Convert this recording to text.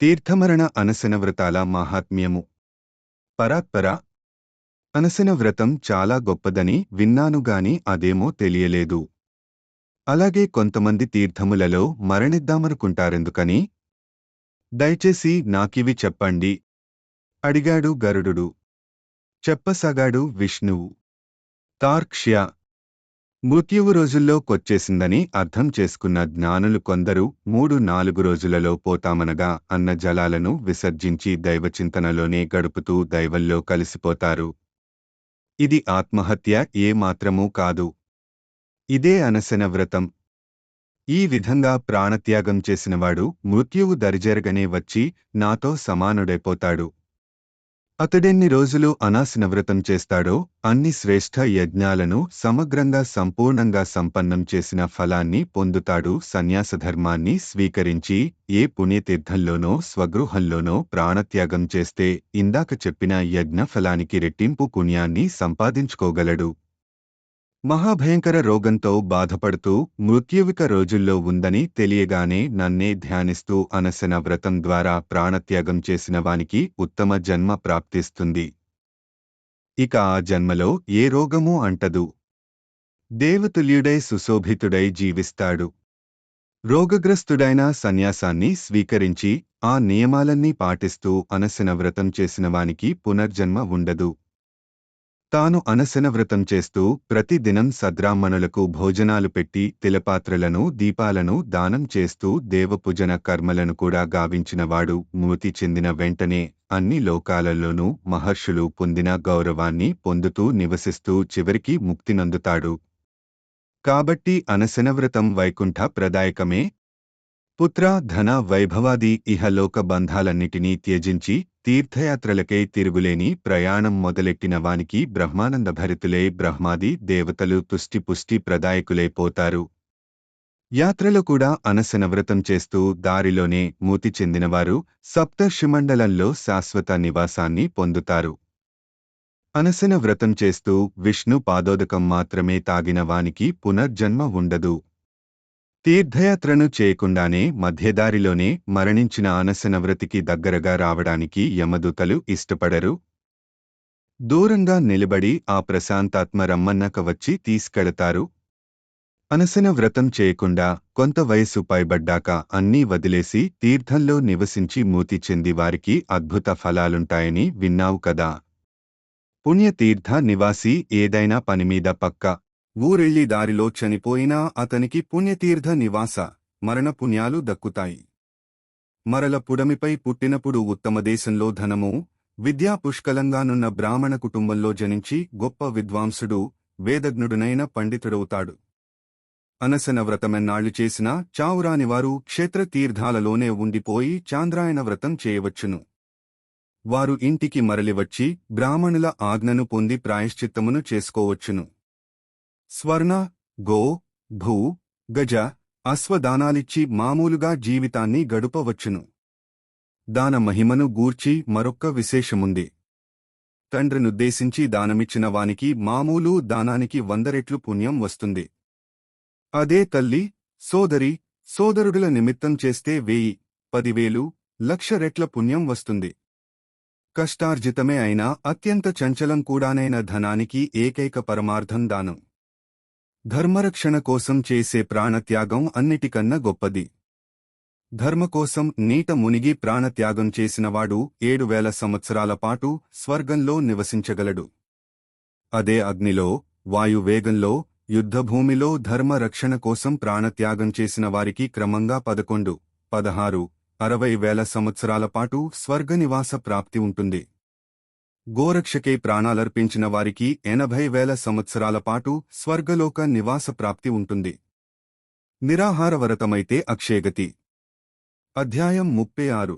తీర్థమరణ అనశన వ్రతాల మాహాత్మ్యము. పరాత్పర. అనశన వ్రతం చాలా గొప్పదని విన్నానుగాని అదేమో తెలియలేదు. అలాగే కొంతమంది తీర్థములలో మరణిద్దామనుకుంటారెందుకని? దయచేసి నాకివి చెప్పండి అడిగాడు గరుడుడు. చెప్పసాగాడు విష్ణువు. తార్క్ష్య. మృత్యువు రోజుల్లో కొచ్చేసిందని అర్థం చేసుకున్న జ్ఞానులు కొందరు 3-4 రోజులలో పోతామనగా అన్న జలాలను విసర్జించి దైవచింతనలోనే గడుపుతూ దైవంలో కలిసిపోతారు. ఇది ఆత్మహత్య ఏ మాత్రమూ కాదు. ఇదే అనశన వ్రతం. ఈ విధంగా ప్రాణత్యాగం చేసినవాడు మృత్యువు దరిజరగనే వచ్చి నాతో సమానుడైపోతాడు. అతడెన్ని రోజులు అనాశన వ్రతం చేస్తాడో అన్ని శ్రేష్ఠ యజ్ఞాలను సమగ్రంగా సంపూర్ణంగా సంపన్నం చేసిన ఫలాన్ని పొందుతాడు. సన్యాసధర్మాన్ని స్వీకరించి ఏ పుణ్యతీర్థంలోనో స్వగృహంలోనో ప్రాణత్యాగం చేస్తే ఇందాక చెప్పిన యజ్ఞ ఫలానికి రెట్టింపు పుణ్యాన్ని సంపాదించుకోగలడు. మహాభయంకర రోగంతో బాధపడుతూ మృత్యువిక రోజుల్లో ఉందని తెలియగానే నన్నే ధ్యానిస్తూ అనశన వ్రతం ద్వారా ప్రాణత్యాగం చేసిన వానికి ఉత్తమ జన్మ ప్రాప్తిస్తుంది. ఇక ఆ జన్మలో ఏ రోగమూ అంటదు. దేవతుల్యుడై సుశోభితుడై జీవిస్తాడు. రోగగ్రస్తుడైన సన్యాసాన్ని స్వీకరించి ఆ నియమాలన్నీ పాటిస్తూ అనశన వ్రతం చేసినవానికి పునర్జన్మ ఉండదు. తాను అనశన వ్రతం చేస్తూ ప్రతిదినం సద్బ్రాహ్మణులకు భోజనాలు పెట్టి తిలపాత్రలను దీపాలను దానం చేస్తూ దేవపూజన కర్మలను కూడా గావించినవాడు మృతి చెందిన వెంటనే అన్ని లోకాలలోనూ మహర్షులు పొందిన గౌరవాన్ని పొందుతూ నివసిస్తూ చివరికి ముక్తినందుతాడు. కాబట్టి అనశన వ్రతం వైకుంఠ ప్రదాయకమే. పుత్ర, ధన, వైభవాది ఇహలోక బంధాలన్నిటినీ త్యజించి తీర్థయాత్రలకై తిరుగులేని ప్రయాణం మొదలెట్టిన వానికి బ్రహ్మానందభరితులై బ్రహ్మాది దేవతలు తుష్టిపుష్టి ప్రదాయకులైపోతారు. యాత్రలో కూడా అనశన వ్రతం చేస్తూ దారిలోనే మూతి చెందినవారు సప్తర్షిమండలంలో శాశ్వత నివాసాన్ని పొందుతారు. అనశన వ్రతం చేస్తూ విష్ణు పాదోదకం మాత్రమే తాగిన వానికి పునర్జన్మ ఉండదు. తీర్థయాత్రను చేయకుండానే మధ్యదారిలోనే మరణించిన అనశనవ్రతికి దగ్గరగా రావడానికి యమదూతలు ఇష్టపడరు. దూరంగా నిలబడి ఆ ప్రశాంతాత్మ రమ్మన్నక వచ్చి తీసుకెళతారు. అనశన వ్రతం చేయకుండా కొంత వయసు పైబడ్డాక అన్నీ వదిలేసి తీర్థంలో నివసించి మూతి చెంది వారికి అద్భుత ఫలాలుంటాయని విన్నావు కదా. పుణ్యతీర్థ నివాసి ఏదైనా పనిమీద పక్క ఊరెళ్ళి దారిలో చనిపోయినా అతనికి పుణ్యతీర్థ నివాస మరణపుణ్యాలు దక్కుతాయి. మరల పుడమిపై పుట్టినప్పుడు ఉత్తమ దేశంలో ధనము విద్యా పుష్కలంగానున్న బ్రాహ్మణ కుటుంబంలో జనించి గొప్ప విద్వాంసుడు వేదజ్ఞుడునైన పండితుడవుతాడు. అనశన వ్రతమెన్నాళ్లు చేసినా చావురానివారు క్షేత్రతీర్థాలలోనే ఉండిపోయి చాంద్రాయణ వ్రతం చేయవచ్చును. వారు ఇంటికి మరలివచ్చి బ్రాహ్మణుల ఆజ్ఞను పొంది ప్రాయశ్చిత్తమును చేసుకోవచ్చును. స్వర్ణ, గో, భూ, గజ, అశ్వదానాలిచ్చి మామూలుగా జీవితాన్ని గడుపవచ్చును. దాన మహిమను గూర్చి మరొక్క విశేషముంది. తండ్రినుద్దేశించి దానమిచ్చిన వానికి మామూలు దానానికి 100 రెట్లు పుణ్యం వస్తుంది. అదే తల్లి, సోదరి, సోదరుడుల నిమిత్తం చేస్తే 1000, 10,000, 1,00,000 రెట్ల పుణ్యం వస్తుంది. కష్టార్జితమే అయినా అత్యంత చంచలం కూడానైన ధనానికి ఏకైక పరమార్థం దానం. ధర్మరక్షణ కోసం చేసే ప్రాణత్యాగం అన్నిటికన్నా గొప్పది. ధర్మకోసం నీట మునిగి ప్రాణత్యాగం చేసినవాడు 7,000 సంవత్సరాల పాటు స్వర్గంలో నివసించగలడు. అదే అగ్నిలో, వాయువేగంలో, యుద్ధభూమిలో ధర్మరక్షణ కోసం ప్రాణత్యాగం చేసిన వారికి క్రమంగా 11, 16, 60,000 సంవత్సరాల పాటు స్వర్గనివాస ప్రాప్తి ఉంటుంది. గోరక్షకై ప్రాణాలర్పించిన వారికి 80,000 సంవత్సరాల పాటు స్వర్గలోక నివాస ప్రాప్తి ఉంటుంది. నిరాహార వ్రతమైతే అక్షయగతి. అధ్యాయం 36.